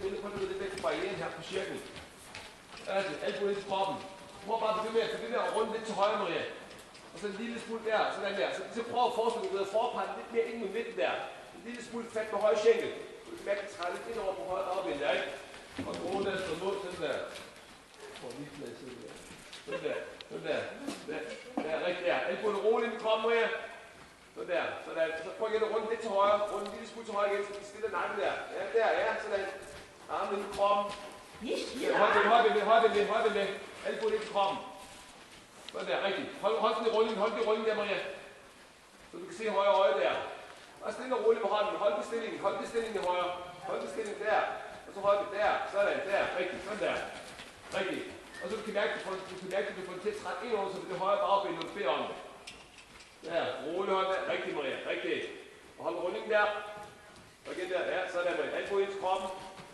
vende, prøv lidt væk fra barrieren her på cirklen. Altså, albuen ind til kroppen. Prøv bare at blive ved at runde lidt til højre, Maria. Og så en lille smule der, sådan der. Så prøv at forestille dig, at du har forprættet lidt mere ind med midten der. En lille smule fat på højre skænkel. Du kan mærke, at det træder lidt ind over på højre bagben der, ikke? Og drone der står mod, sådan der. Prøv lige at lade sidde der. Sådan der. Sådan der. Der, rigtig der. Albuen roligt ind i kroppen, Maria. Sådan der. Sådan. Så prøv igen at runde lidt til højre. Runde en lille smule til højre igen, så vi stiller nakken der. Ja, der, ja. Sådan. Armen ind i kroppen. Højre ved. Albuen ind i kroppen. Sådan der, rigtigt. Hold den i rulling der, Maria. Så du kan se højre øje der. Og stille og roligt med hånden. Hold bestillingen i højre. Hold bestillingen der. Og så hold det der. Sådan, der. Rigtigt. Sådan der. Rigtigt. Og så du kan mærke, at du får det til at trække ind over, så det er højre bagben, når du beder om det. Der. Rolig hånd der. Rigtigt, Maria. Rigtigt. Og hold rullingen der. Og igen der. Ja, sådan, Maria. Alt på ind til kroppen.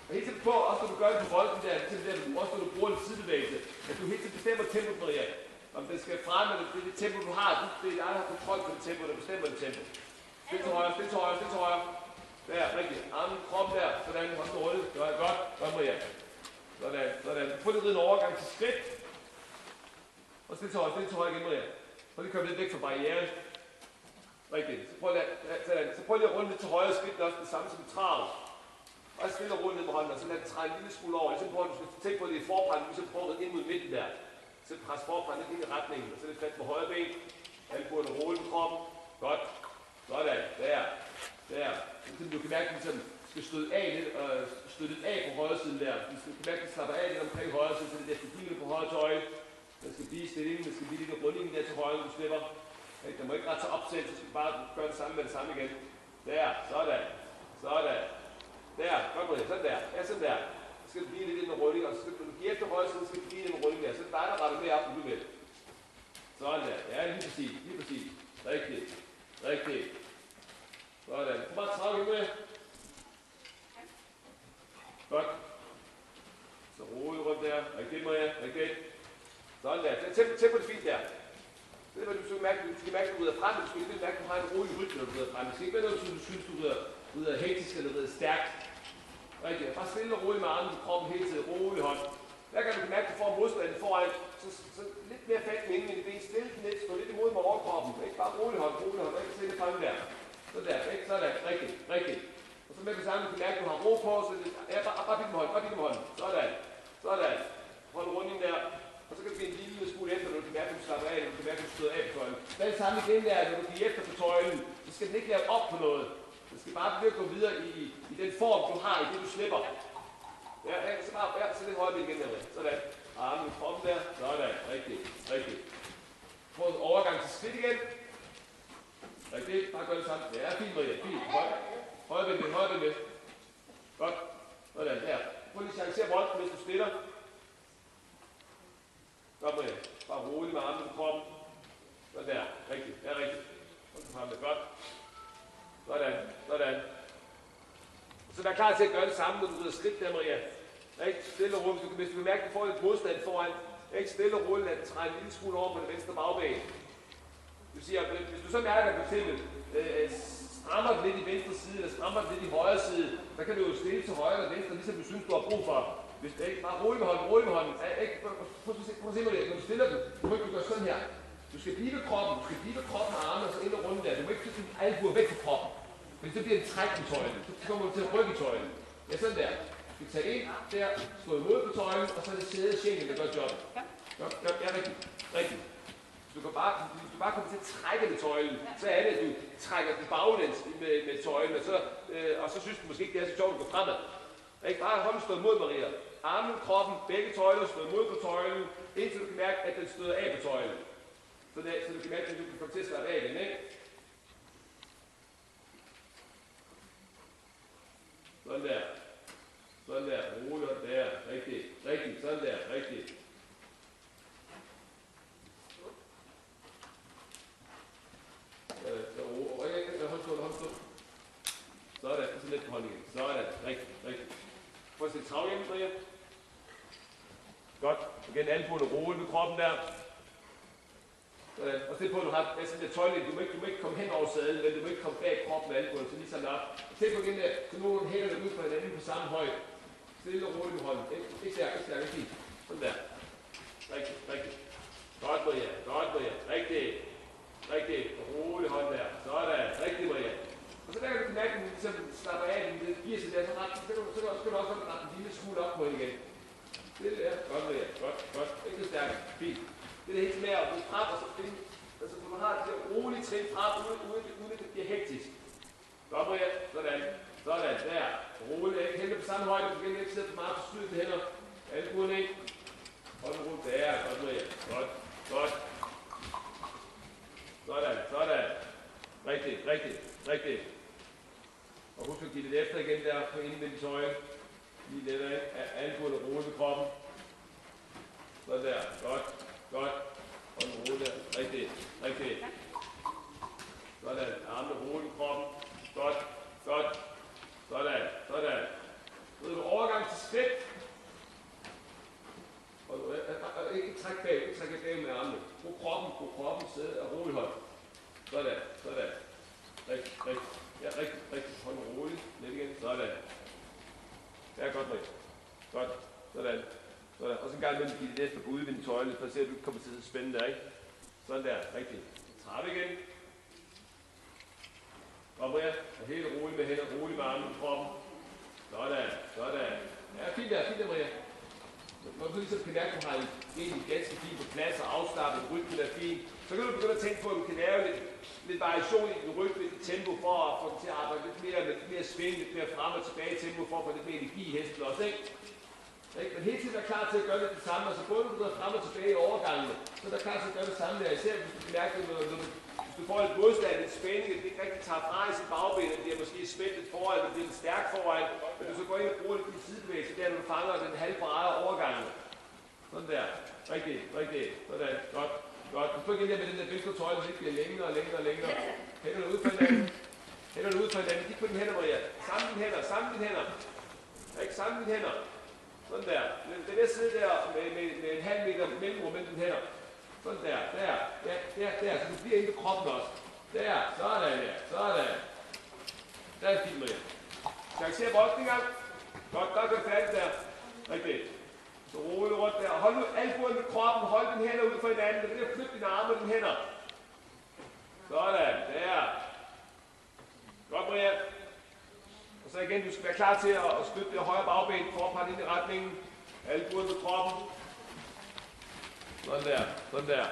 Og helt tiden på, også når du gør det på volden der, også når du bruger en sidebevægelse, at du helt tiden bestemmer tempo, Maria. Om det skal fremme, det er det tempo, du har. Det er dig, der har kontrol på det tempo, der bestemmer det tempo. Stil til højre. Der, rigtigt. Armen, kroppen der. Sådan, hånden til rullet. Det var godt. Godt, Maria. Sådan. Få lidt en overgang til skridt. Og stil til højre igen, Maria. Prøv lige at komme lidt væk fra barrieren. Rigtigt. Så prøv lige at runde lidt til højre skridt. Det er også det samme som et trav. Og stille og runde ned med hånden, og så lad det træde en lille smule over. Ligesom prøv, du skal tænke på, at det er forbrændt, så prøv at ind mod midten der. Så pres forbrændt ind i retningen, og så lidt fat på højre ben. Albuen og roligt på kroppen. Godt. Sådan. Der. Så du kan mærke, at du skal støde lidt af på højre siden der. Du skal mærke, at du slapper af lidt omkring højre siden, så det er stabilt på højre tøje. Der skal blive stillingen, der skal blive lidt rundingen der til højre, når du slipper. Der må ikke ret til opsæt, så skal du bare gøre det samme med det samme igen. Der. Sådan. Der, godt på det, sådan der, ja sådan der. Så skal du blive lidt ind med rulling, og så skal du give efter højre side, så skal du blive ind med rulling der. Så er det dig, der retter mere op, end du vil. Sådan der, ja lige præcis. Rigtigt. Sådan, du bare trække med. Godt. Så roligt rundt der, rigtigt Maria, rigtigt. Sådan der, tæt på det fint der. Det er, hvad du skal mærke, at du rider frem, du skal ikke mærke, at du har en rolig rytme, når du rider frem. Det skal ikke være noget, du synes, du rider hektisk eller rider stærkt. Rigtigt. Bare stille og roligt med armen i kroppen hele tiden. Rolig hånd. Hver gang du kan mærke, at du får modstanden foran, så lidt mere fat med inden i det ben. Stille den lidt, stå lidt imod med overkroppen. Ikke bare rolig hånd. Ikke stille frem der. Sådan der. Ikke? Sådan. Rigtigt. Og så med det samme, du kan mærke, at du har ro på, så ja, bare bitte med hånden. Sådan. Hold runding der. Og så kan du give en lille smule efter, når du kan mærke, at du slapper af, når du kan mærke, at du støder af på tøjlen. Det er det samme igen der, når du giver efter på tøjlen, så skal den ikke lave op på noget. Det skal bare begynde at gå videre i den form, du har, i det du slipper. Ja, så bare så lidt højere igen der. Sådan. Armen i kroppen der. Sådan. Rigtigt. Prøv overgang til skridt igen. Rigtigt. Bare gør det samme. Ja, fint Maria. Fint. Højre ben. Godt. Sådan. Der. Prøv lige at chancere bolden, hvis du stiller. Godt Maria. Bare roligt med armen i kroppen. Sådan der. Rigtigt. Ja, rigtigt. Hold den frem. Godt. Sådan. Så vær klar til at gøre det samme, når du rider skridt der, Maria. Ikke? Stille og roligt. Hvis du vil mærke, at du får lidt modstand foran, ikke? Stille og roligt, lad den træde en lille smule over på det venstre bagben. Du siger, hvis du så mærker, at du strammer den lidt i venstre side, eller strammer den lidt i højre side, så kan du jo stille til højre eller venstre, ligesom du synes, du har brug for. Hvis det ikke bare rolig med hånden. Prøv at se, Maria, når du stiller den, du må ikke gøre sådan her. Du skal blive ved kroppen og armen, og så ind og runde der. Du må ikke flytte din albuer væk fra kroppen. Men så bliver det træk på tøjlen. Så kommer du til at rykke i tøjlen. Ja, sådan der. Du kan tage ind der, stå imod på tøjlen, og så er det sæde skænken, der gør jobbet. Ja, rigtigt. Hvis du bare kommer til at trække med tøjlen, så er det, at du trækker den baglæns med tøjlen, og så synes du måske ikke, det er så sjovt at gå fremad. Ikke bare hånden stå imod, Maria. Armen, kroppen, begge tøjler stå imod på tøjlen, indtil du kan mærke, at den støder af på tøjlen. Så du kan mærke, at du kan komme til at slappe af igen, ikke? Sådan der. Roligt der. Rigtigt. Sådan der. Rigtigt. Håndstå. Sådan. Og så lidt på hånden igen. Sådan. Rigtigt. Prøv at sætte travl hjem, Maria. Godt. Igen albuen og roligt med kroppen der. Og se på, at du har sådan der tøjlen. Du må ikke komme hen over sadlen, men du må ikke komme bag kroppen med albuen, så lige sådan op. Se på igen der, så nu hænger det ud på hinanden på samme højde. Stille og roligt med hånden. Ikke stærk, ikke stærk, ikke fint. Sådan der. Rigtigt, rigtigt. Godt, Maria. Godt, Maria. Rigtigt. Rigtigt. Rolig hånd der. Sådan. Rigtigt, Maria. Og så der kan du mærke, at den ligesom slapper af, den giver sig der, så skal du også rette en lille smule op på hende igen. Det der. Godt, Maria. Godt, godt. Ikke så stærkt. Fint. Det er det helt med at blive frem, og så finde. Altså, du har det der rolige trin frem, uden at det bliver hektisk. Godt, Maria. Sådan. Sådan. Der. Roligt. Ikke hælde på samme højde. Du kan ikke sætte for meget på skydet hænder. Albuen ind. Hold den rundt. Der. Godt, Maria. Godt. Godt. Sådan. Sådan. Rigtigt. Rigtigt. Rigtigt. Og husk at give lidt efter igen der på indvendig tøje. Lige lidt af albuen og roligt ved kroppen. Sådan der. Godt. Godt. Hold den roligt der. Rigtigt. Rigtigt. Sådan. Armene roligt ved kroppen. Godt. Godt. Sådan. Sådan. Så er du overgang til skridt. Og ikke træk bag. Ikke træk bag med armene. Brug kroppen. Sidde og roligt hold. Sådan. Sådan. Rigtig, rigtig. Ja, rigtig, rigtig. Hold den roligt. Lidt igen. Sådan. Ja, godt nok. Godt. Sådan. Sådan. Og så en gang imellem give det næste på udvendig tøjle, for at se, at du kommer til at spænde der, ikke? Sådan der. Rigtigt. Trap igen. Kom her. Og helt roligt med hænder. Roligt med armen i kroppen. Sådan. Sådan. Ja, fint der. Fint der, Maria. Når du ligesom kan mærke, at du har egentlig ganske fint på plads og afslappet, rytmen er fint, så kan du begynde at tænke på, at du kan lave lidt variation i din rytme, lidt tempo for at få den til at arbejde lidt mere sving, lidt mere frem og tilbage i tempo for at få lidt mere energi i hesten også, ikke? Men hele tiden er klar til at gøre lidt det samme, altså både når du går frem og tilbage i overgangene, så er der klar til at gøre det samme der, især hvis du kan mærke, at hvis du får lidt modstand, lidt spænding, at det ikke rigtig tager fra i sit bagben, at det bliver måske spændt lidt foran, at det bliver lidt stærkt foran, men du så går ind og bruger lidt din sidebevægelse, der når du fanger den halve grad overgangene. Sådan der. Rigtigt, rigtigt. Sådan. Godt. Godt. Du får igen der med den der venstretøjle, så det ikke bliver længere og længere og længere. Hænderne ud for hinanden. Hænderne ud for hinanden. Kig på dine hænder, Maria. Sammen dine hænder. Sammen dine hænder. Ikke sammen dine hænder. Sådan der. Den der side der med en halv meter mellemrum mellem dine hænder. Sådan der. Der. Ja, der. Så du bliver inde på kroppen også. Der. Sådan der. Sådan. Der er fint, Maria. Skal jeg se bolden en gang? Godt. Godt. Gør færdigt der. Rigtigt. Så rolig rundt der. Hold nu albuen med kroppen. Hold dine hænder ud for hinanden. Det er at flytte dine arme og dine hænder. Sådan. Der. Godt, Maria. Og så igen, du skal være klar til at støtte det højre bagben. Forpart ind i retningen. Albuen med kroppen. Sådan der. Sådan der.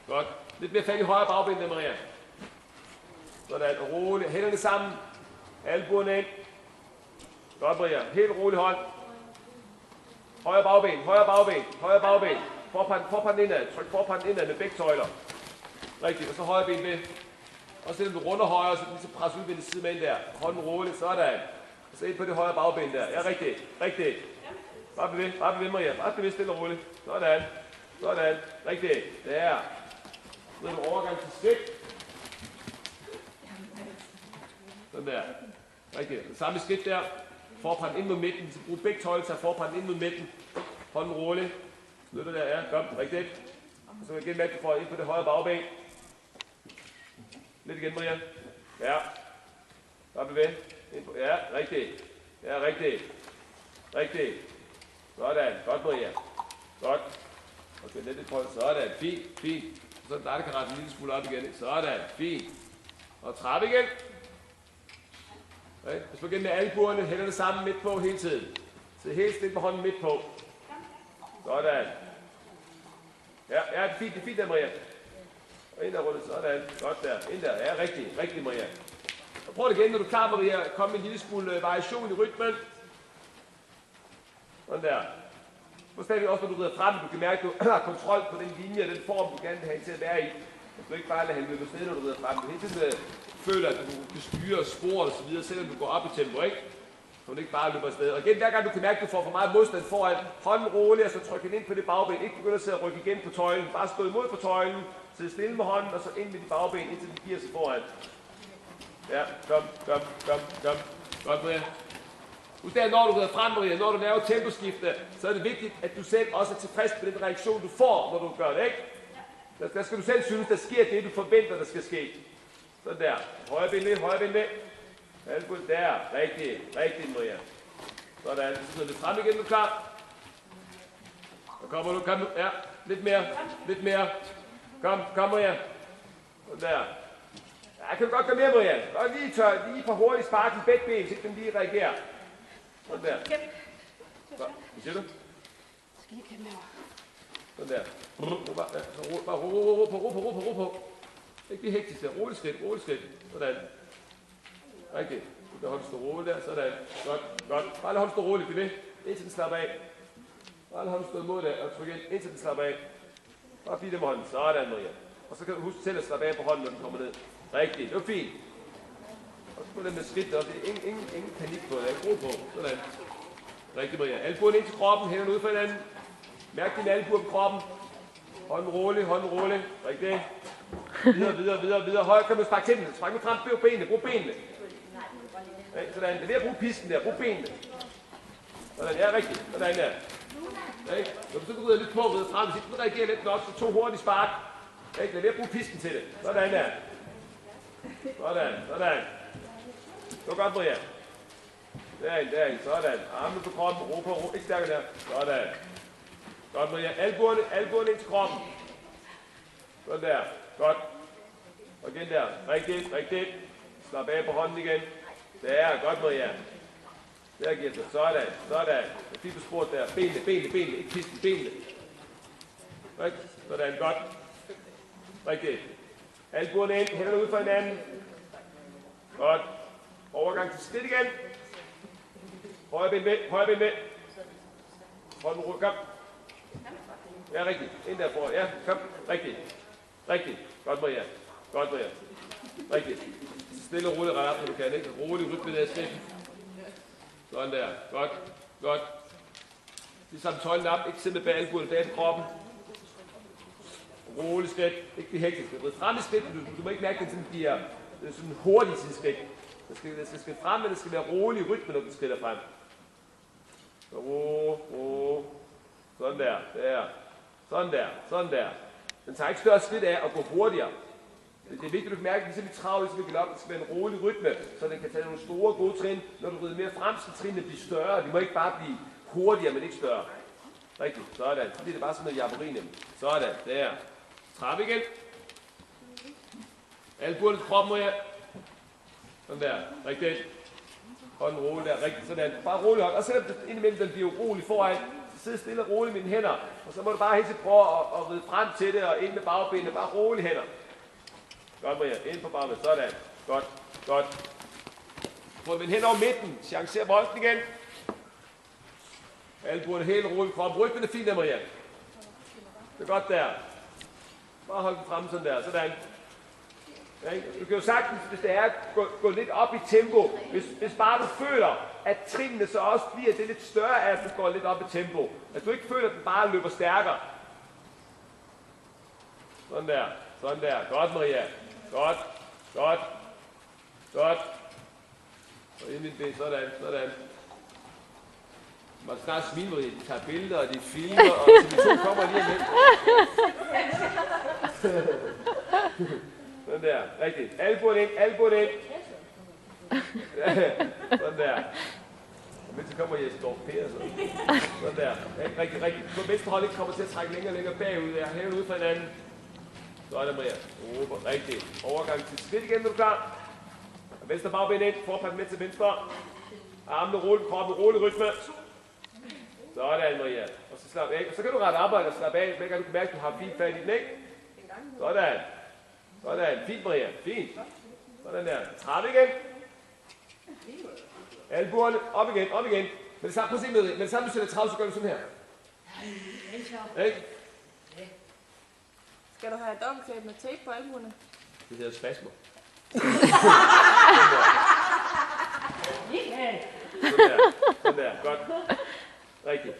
Godt. Lidt mere fat i højre bagben der, Maria. Sådan. Og roligt. Hænderne sammen. Albuen ind. Godt, Maria. Helt rolig hånd. Højre bagben, højre bagben, højre bagben. Forpanden indad. Tryk forpanden indad med begge tøjler. Rigtigt. Og så højre ben ved. Og så du runder højre, så lige så pres ud ved den side med ind der. Hånden roligt. Sådan. Og så ind på det højre bagben der. Ja, rigtigt. Rigtigt. Bare bevæg, Maria. Bare bevæg stille og roligt. Sådan. Sådan. Rigtigt. Der. Så er du overgang til skridt. Sådan der. Rigtigt. Samme skridt der. Forpanden ind mod midten. Så brug begge tøjler til at forpanden ind mod midten. Hold den roligt. Slutter der, ja. Kom, rigtigt. Og så igen mærke, du får ind på det højre bagben. Lidt igen, Maria. Ja. Bare bevæg. Ja, rigtigt. Ja, rigtigt. Rigtigt. Sådan. Godt, Maria. Godt. Og så lidt på. Sådan. Fint, fint. Så der kan rette en lille smule op igen. Sådan. Fint. Og trappe igen. Okay. Så igen med albuerne, hænderne sammen midt på hele tiden. Så helt stille på hånden midt på. Sådan. Ja, det er fint der, Maria. Og ind der rundt, sådan. Godt der. Ind der. Ja, rigtig, Maria. Og prøv det igen, når du er klar, Maria. Kom med en lille smule variation i rytmen. Sådan der. Så stadig også, når du rider frem, du kan mærke, at du har kontrol på den linje og den form, du gerne vil have hende til at være i. Du skal ikke bare lade hende løbe afsted, når du rider frem. Du hele tiden føler, at du kan styre spor og så videre, selvom du går op i tempo, ikke? Så du ikke bare løber afsted. Og igen, hver gang du kan mærke, at du får for meget modstand foran, hånden rolig, og så tryk ind på det bagben. Ikke begynde at sidde og rykke igen på tøjlen. Bare stå imod på tøjlen, sidde stille med hånden, og så ind med de bagben, indtil de giver sig foran. Ja, kom. Godt, Maria. Husk der, når du rider frem, Maria, når du laver temposkifte, så er det vigtigt, at du selv også er tilfreds med den reaktion, du får, når du gør det, ikke? Der skal du selv synes, der sker det, du forventer, der skal ske. Sådan der. Højre ben ved. Albuen der. Rigtigt, Maria. Sådan. Så sidder lidt frem igen. Du er klar? Så kommer du. Kom nu. Ja. Lidt mere. Lidt mere. Kom, Maria. Sådan der. Ja, kan du godt komme mere, Maria? Godt lige for hurtigt sparke i begge ben, så ikke den lige reagerer. Sådan der. Så, hvad siger du? Sådan der. Bare ro på. Ikke blive hektisk der. Rolig skridt. Sådan. Rigtigt. Du kan holde stå roligt der. Sådan. Godt. Bare holde stå roligt. Bliv ved. Indtil den slapper af. Bare holde stå imod der og tryk ind. Indtil den slapper af. Bare bliv det med hånden. Sådan, Maria. Og så kan du huske selv at slappe af på hånden, når den kommer ned. Rigtigt. Det var fint. Og så på den med skridt op. Det er ingen panik på det. Ikke ro på. Sådan. Rigtigt, Maria. Albuen ind til kroppen. Hænderne ud for hinanden. Mærk din albue på kroppen. Hånden rolig. Rigtigt. Videre. Højt, kan du sparke til den. Spark med frem, brug benene. Sådan, det er ved at bruge pisken der, brug benene. Sådan, ja, rigtigt. Sådan der. Når du så går lidt på ved frem, hvis du reagerer lidt nok, så 2 hurtige spark. Det er ved at bruge pisken til det. Sådan der. Sådan. Det var godt, Maria. Derind. Sådan. Armene på kroppen, ro. Ikke stærkere der. Sådan. Godt, Maria. Albuerne ind til kroppen. Sådan der. Godt. Og igen der. Rigtigt. Slap af på hånden igen. Der. Godt, Maria. Der giver sig. Sådan. Fint på sport der. Benene. Ikke pisken. Benene. Sådan. Godt. Rigtigt. Albuerne ind. Hænderne ud for hinanden. Godt. Overgang til skridt igen. Højre ben med. Hånden rundt. Kom. Ja, rigtigt. Ind der for. Ja, kom. Rigtigt. Godt, Maria. Rigtigt. Stille og roligt ret op, når du kan. Ikke? Rolig rytme der skridt. Sådan der. Godt. Lige sammen tøjlen op. Ikke sidde med bag albuerne bag på kroppen. Rolig skridt. Ikke blive hektisk. Det er frem i skridt. Du må ikke mærke, at den bliver sådan hurtigt til skridt. Det skal skridt frem, men det skal være rolig rytme, når du skrider frem. Så ro. Sådan der. Den tager ikke større skridt af at gå hurtigere. Det er vigtigt, at du kan mærke, at det er lidt travlt, hvis vi op. Det skal være en rolig rytme, så den kan tage nogle store, gode trin. Når du rider mere frem, skal trinene blive større. De må ikke bare blive hurtigere, men ikke større. Rigtigt. Sådan. Så bliver det bare sådan noget jabberi. Sådan. Der. Trap igen. Albuerne til kroppen, Maria. Sådan der. Rigtigt. Hånden rolig der. Rigtigt. Sådan. Bare rolig hånd. Og selvom indimellem den bliver urolig foran, sidde stille og roligt med dine hænder, og så må du bare hele tiden prøve at ride frem til det, og ind med bagbenene, bare roligt hænder. Godt, Maria. Ind på bagben. Sådan. Godt. Få den hen over midten. Chancer bolden igen. Albuerne helt roligt frem. Ryggen er fint der, Maria. Det er godt der. Bare hold den frem sådan der. Sådan. Du kan jo sagtens, hvis det er, gå lidt op i tempo. Hvis bare du føler, at trinene så også bliver det lidt større af, at du går lidt op i tempo. At du ikke føler, at den bare løber stærkere. Sådan der. Godt, Maria. Godt. Og ind i det. Sådan. Man skal snart smile, Maria. De tager billeder, og de filmer, og TV2 kommer lige med. Sådan der. Rigtigt. Albuen ind. Sådan der. Men så kommer Jesper Dorf Pedersen. Sådan der. Rigtigt. Så venstre hånd ikke kommer til at trække længere bagud der. Hæve ud fra hinanden. Sådan, Maria. Rigtigt. Overgang til skridt igen, når du er klar. Venstre bagben ind. Forpart med til venstre. Armene roligt, kroppen rolig rytme. Sådan, Maria. Og så slap af. Og så kan du rette arbejde og slappe af. Hver gang du kan mærke, at du har fint fat i den, ikke? Sådan. Fint, Maria. Fint. Sådan der. Trap igen. Albuerne. Op igen. Men det samme, prøv at se med det. Men det samme, du sætter 30, så gør du sådan her. Ikke? Skal du have dobbeltklædt med tape på albuerne? Det hedder spasmer. Sådan der. Godt. Rigtigt.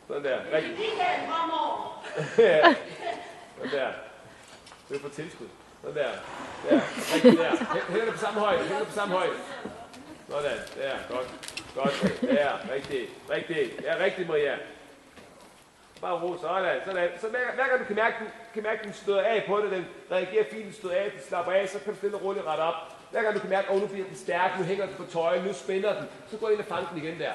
Sådan der. Rigtigt. Sådan der. Det er for tilskud. Sådan der. Rigtigt der. Hænderne på samme højde. Sådan. Der. Godt. Der. Rigtigt. Ja, rigtigt, Maria. Bare ro, sådan. Så hver gang du kan mærke, den støder af på det, den reagerer fint, den støder af, den slapper af, så kan du stille og roligt rette op. Hver gang du kan mærke, nu bliver den stærk, nu hænger den på tøjen, nu spænder den, så går ind og fanger den igen der.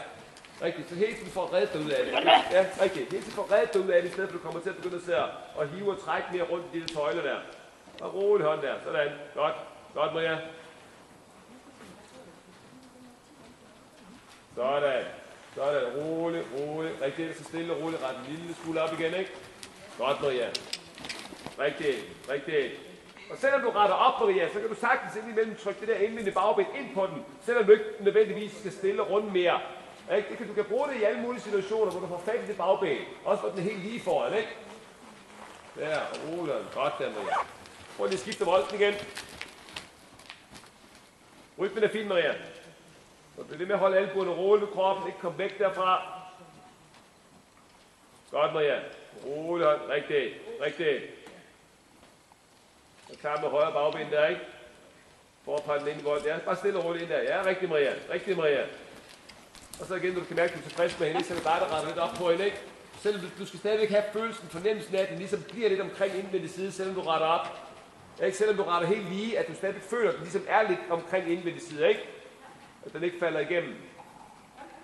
Rigtigt, så helt til du får reddet dig ud af det. Ja, rigtigt. Helt til du får reddet dig ud af det, i stedet for du kommer til at begynde at sidde og hive og trække mere rundt i de tøjler der. Bare rolig hånd der, sådan. Godt, Maria. Sådan, roligt. Rigtigt, så stille og roligt, ret en lille smule op igen, ikke? Godt, Maria. Rigtigt. Og selvom du retter op, Maria, så kan du sagtens indimellem trykke det der indvendige bagben ind på den, selvom du ikke nødvendigvis skal stille rundt mere. Ikke? Du kan bruge det i alle mulige situationer, hvor du får fat i det bagben. Også hvor den er helt lige foran, ikke? Der, roligt. Godt der, Maria. Prøv lige at skifte volden igen. Rytmen er fin, Maria. Så det er det med at holde albuerne roligt med kroppen, ikke komme væk derfra. Godt, Maria. Roligt hånd. Rigtigt. Og klar med højre bagben der, ikke? Forprætten ind i volden. Ja, bare stille og roligt ind der. Ja, rigtig, Maria. Og så igen, du kan mærke, at du er tilfreds med hende, så er det bare, der retter lidt op på hende, ikke? Selvom du skal stadigvæk have fornemmelsen af, at den ligesom bliver lidt omkring indvendig side, selvom du retter op. Ikke? Selvom du retter helt lige, at du stadigvæk føler, at den ligesom er lidt omkring indvendig side, ikke? At den ikke falder igennem.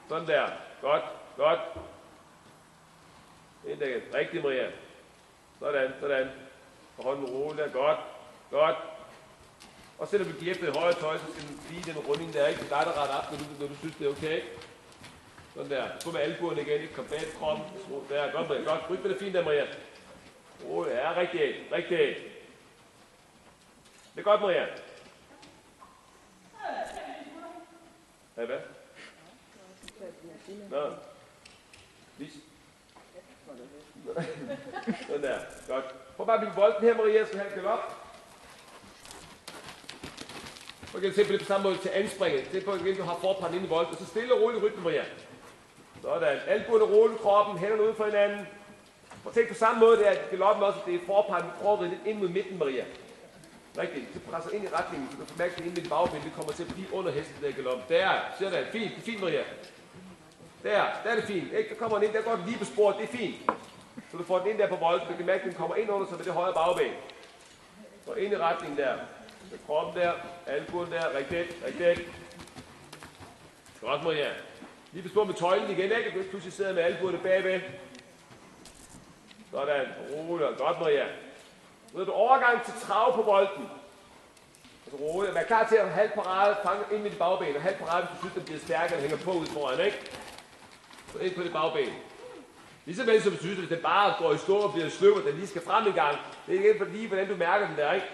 Sådan der. Godt. Ind der igen. Rigtig, Maria. Sådan. Og hånden roligt der. Godt. Og selvom du giver efter i højre tøj, så skal du lige den runding der, ikke? Det er dig, der retter op, når du synes, det er okay. Sådan der. Få med albuerne igen, ikke? Kom bag til kroppen. Der, godt, Maria. Godt. Rytmen er fint der, Maria. Ja, rigtigt. Det er godt, Maria. Ja, hvad? Nå. Lis. Sådan der. Godt. Prøv bare at blive bolden her, Maria, så han kan op. Og kan du se på det på samme måde til anspringet. Se på, at du har forprænt ind i bolden, og så stille og roligt rytme, Maria. Sådan. Albuerne roligt kroppen, hænderne ude for hinanden. Og tænk på samme måde, det er, at galoppen også, det er forprænt, vi prøver lidt ind mod midten, Maria. Rigtigt. Så presser ind i retningen, så du kan mærke, at det inde med de bagben, det kommer til at blive under hesten der i galoppen. Der, ser det. Fint, Maria. Der er det fint. Ikke? Der kommer den ind, der går den lige på sporet, det er fint. Så du får den ind der på volden, du kan mærke, at den kommer ind under sig med det højre bagben. Så ind i retningen der. Med kroppen der, albuen der, rigtigt. Godt, Maria. Lige på sporet med tøjlen igen, ikke? Du pludselig sidder med albuerne bagved. Sådan, roligt. Godt, Maria. Nu er du overgang til trav på volden. Altså roligt. Vær klar til at halv parade, fange ind med de bagben, og halv parade, hvis du synes, den bliver stærkere, og hænger på ud foran, ikke? Så ind på det bagben. Ligesom vel, som du synes, hvis den bare går i stå og bliver sløv, og den lige skal frem en gang. Det er ikke lige, hvordan du mærker den der, ikke?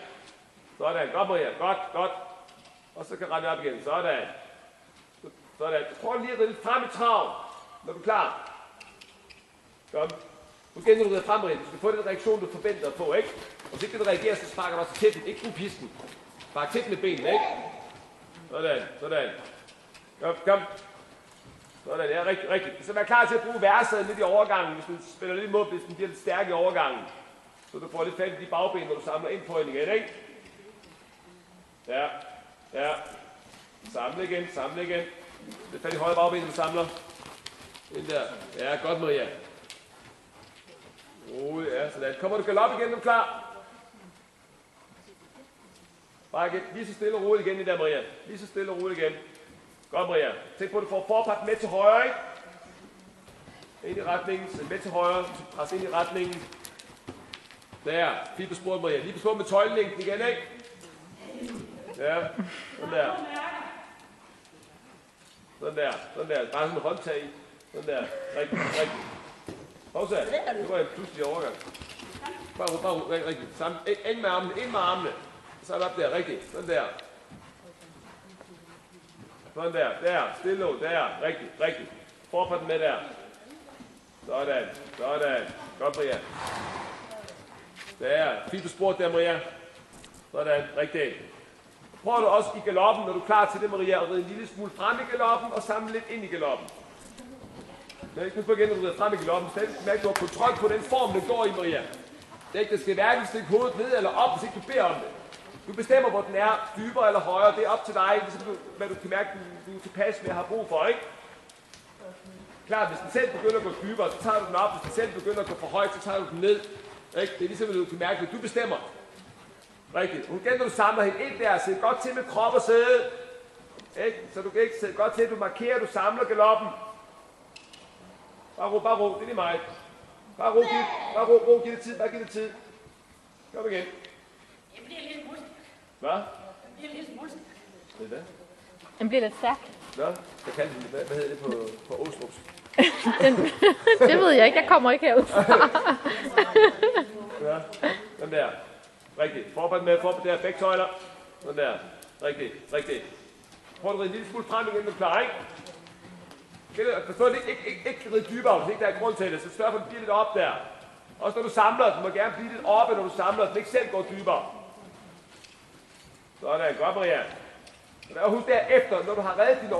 Sådan. Godt, Maria. Godt. Og så kan rette op igen. Sådan. Prøv lige at ride lidt frem i trav, når du er klar. Kom. Nu gælder du frem, Maria. Du skal få den reaktion, du forventer at få, ikke? Og hvis ikke du reagerer, så sparker du også tæt. Ikke brug pisken. Spark tæt med benene, ikke? Sådan. Kom. Sådan, ja, rigtigt. Så vær klar til at bruge værset lidt i overgangen, hvis du spiller lidt imod, hvis den bliver lidt stærk i overgangen. Så du får lidt fat i de bagben, når du samler ind på hende igen, ikke? Ja. Samle igen. Lidt fat i højre bagben, når du samler. Ind der. Ja, godt, Maria. Ja, sådan. Kommer du galop igen, er du klar? Bare igen. Lige så stille og roligt igen i der, Maria. Lige så stille og roligt igen. Godt, Maria. Tænk på, at du får forparten med til højre, ikke? Ind i retningen, så med til højre, så pres ind i retningen. Der. Fint på sporet, Maria. Lige på sporet med tøjlelængden igen, ikke? Ja, sådan der. Bare sådan en håndtag i. Sådan der. Rigtigt. Pause. Nu går jeg pludselig overgang. Bare rigtigt. Ind med armene. Så er det op der, rigtigt. Sådan der. Der. Stille nu, der. Rigtigt. Forfra den med der. Sådan. Godt, Maria. Der. Fint på sporet der, Maria. Sådan. Rigtigt. Prøv du også i galoppen, når du er klar til det, Maria, at ride en lille smule frem i galoppen og samle lidt ind i galoppen. Men ikke nu igen, når du rider frem i galoppen, så mærker du har kontrol på den form, den går i, Maria. Det er ikke, der skal hverken stikke hovedet ned eller op, hvis ikke du beder om det. Du bestemmer, hvor den er, dybere eller højere, det er op til dig, ligesom hvad du kan mærke, du er tilpas med at have brug for, ikke? Klart, hvis den selv begynder at gå dybere, så tager du den op. Hvis den selv begynder at gå for højt, så tager du den ned. Ikke? Det er ligesom, at du kan mærke, at du bestemmer. Rigtigt. Hun gælder, du samler hende ind der, sæt godt til med krop og sæde. Ikke? Så du kan ikke sætte godt til, at du markerer, du samler galoppen. Bare ro, det er lige mig. Bare ro, giv det tid, bare giv det tid. Kom igen. Jeg bliver lidt musik. Hvad? Jeg bliver lidt musik. Det er hvad? Den bliver lidt stærk. Nå, jeg kaldte det, hvad hedder det på Åstrups? Det ved jeg ikke, jeg kommer ikke herud. Ja, den der. Rigtigt. Forbered der, begge tøjler. Sådan der. Rigtigt. Prøv at ride en lille smule frem igen, du er klar, ikke? Forstår du ikke ride dybere, hvis ikke der er grund til det, så sørg for, at du bliver lidt op der. Også når du samler, så må gerne blive lidt oppe, når du samler, så den ikke selv går dybere. Sådan, godt Maria. Og husk derefter, når du har reddet dine